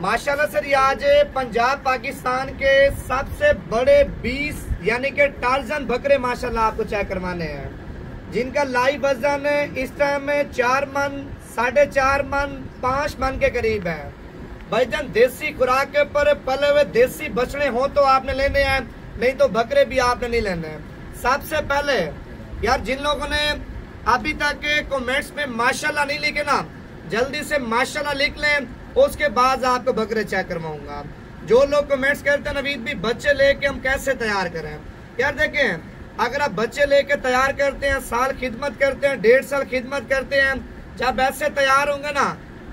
माशाल्लाह सर ये आज पंजाब पाकिस्तान के सबसे बड़े 20 यानी कि टार्जन बकरे माशाल्लाह आपको चेक करवाने हैं, जिनका लाइव वजन इस टाइम 4 मन, 4.5 मन, 5 मन के करीब है। भाईजान देसी खुराक के ऊपर पले हुए देसी बछड़े हो तो आपने लेने हैं, नहीं तो बकरे भी आपने नहीं लेने हैं। सबसे पहले यार जिन लोगों ने अभी तक कमेंट्स में माशाल्लाह नहीं लिखे ना, जल्दी से माशाल्लाह लिख लें, उसके बाद आपको बकरे चेक करवाऊंगा। जो लोग कमेंट्स करते हैं नवीद भी बच्चे लेके हम कैसे तैयार करें, यार देखें अगर आप बच्चे लेके तैयार करते हैं, साल खिदमत करते हैं, 1.5 साल खिदमत करते हैं, जब ऐसे तैयार होंगे ना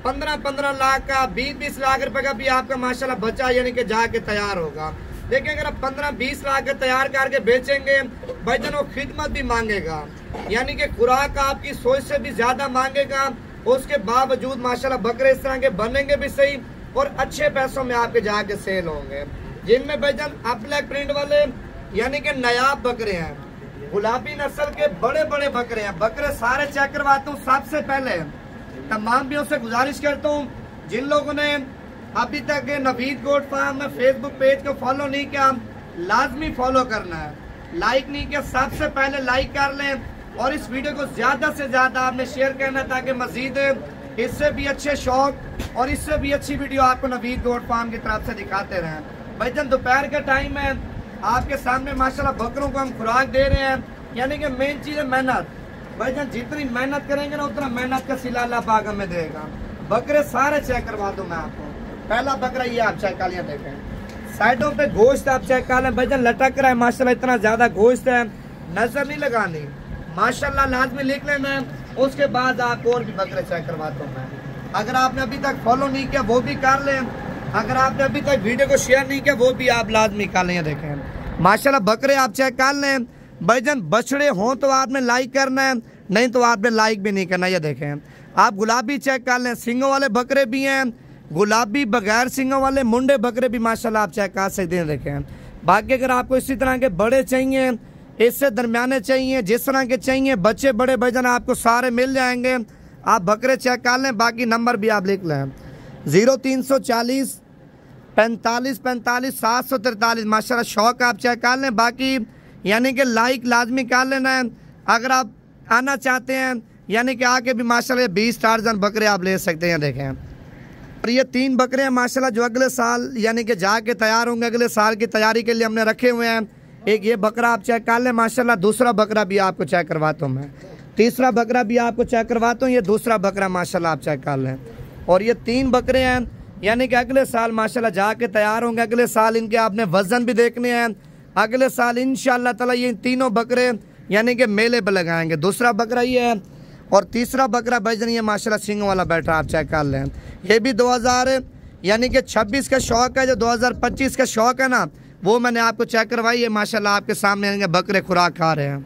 15-15 लाख का, 20-20 लाख रुपए का भी आपका माशाल्लाह बच्चा यानी कि जाके तैयार होगा। देखिए अगर आप 15-20 लाख का तैयार करके बेचेंगे भाईजान वो खिदमत भी मांगेगा, यानी कि खुराक आपकी सोच से भी ज्यादा मांगेगा। उसके बावजूद माशाल्लाह बकरे इस तरह के बनेंगे भी सही और अच्छे पैसों में आपके जाके सेल होंगे। जिनमें भाईजान ब्लैक प्रिंट वाले यानी कि नायाब बकरे हैं, गुलाबी नस्ल के बड़े बड़े बकरे हैं। बकरे सारे चेक करवाता हूँ। सबसे पहले तमाम भी से गुजारिश करता हूँ, जिन लोगों ने अभी तक नवीद गोट फार्म में फेसबुक पेज को फॉलो नहीं किया, लाजमी फॉलो करना है। लाइक नहीं किया, सबसे पहले लाइक कर लें और इस वीडियो को ज्यादा से ज्यादा आपने शेयर करना है, ताकि मजीद इससे भी अच्छे शौक और इससे भी अच्छी वीडियो आपको नवीद गोट फार्म की तरफ से दिखाते रहें। भाईजान दोपहर का टाइम है, आपके सामने माशाल्लाह बकरों को हम खुराक दे रहे हैं, यानी कि मेन चीज है मेहनत। भाईजान जितनी मेहनत करेंगे ना उतना मेहनत का सिला अल्लाह पाक हमें देगा। बकरे सारे चेक करवा दूं मैं आपको। पहला बकरा ये आप चेक कर लिया, देखें साइडों पे गोश्त आप चेक कर लें। भाईजान लटक रहा है माशाल्लाह, इतना ज्यादा गोश्त है, नजर नहीं लगानी, माशाल्लाह लाजमी लिख लेना है। उसके बाद आपको और भी बकरे चेक करवाता हूँ मैं। अगर आपने अभी तक फॉलो नहीं किया वो भी कर लें, अगर आपने अभी तक वीडियो को शेयर नहीं किया वो भी आप लाजमी कर लें। देखें माशाल्लाह बकरे आप चेक कर लें। भाईजान बछड़े हों तो आपने लाइक करना है, नहीं तो आपने लाइक भी नहीं करना। ये देखें आप गुलाबी चेक कर लें, सिंगों वाले बकरे भी हैं, गुलाबी बगैर सिंगों वाले मुंडे बकरे भी माशाल्लाह आप चेक कर सकते हैं। देखें बाकी अगर आपको इसी तरह के बड़े चाहिए, इससे दरमियाने चाहिए, जिस तरह के चाहिए बच्चे बड़े भाईजान आपको सारे मिल जाएंगे। आप बकरे चेक कर लें, बाकी नंबर भी आप लिख लें 0340 45 45 743। माशाल्लाह शौक आप चेक कर लें, बाकी यानी कि लाइक लाजमी कर लेना है। अगर आप आना चाहते हैं यानी कि आके भी माशाल्लाह 20 टार्जन बकरे आप ले सकते हैं। देखें और ये 3 बकरे हैं माशाल्लाह जो अगले साल यानी कि जाके तैयार होंगे, अगले साल की तैयारी के लिए हमने रखे हुए हैं। एक ये बकरा आप चेक कर लें माशाल्लाह, दूसरा बकरा भी आपको चेक करवाता हूँ मैं, तीसरा बकरा भी आपको चेक करवाता हूँ, ये दूसरा बकरा माशाल्लाह आप चेक कर लें। और ये 3 बकरे हैं यानी कि अगले साल माशाल्लाह जाके तैयार होंगे। अगले साल इनके आपने वजन भी देखने हैं, अगले साल इंशाल्लाह ताला ये तीनों बकरे यानी कि मेले पर लगाएंगे। दूसरा बकरा ये है और तीसरा बकरा भाईजान ये माशाल्लाह सिंग वाला बैठा आप चेक कर लें। ये भी 2000 यानी कि 26 का शौक है, जो 2025 का शौक है ना वो मैंने आपको चेक करवाई है। माशाल्लाह आपके सामने बकरे खुराक खा रहे हैं।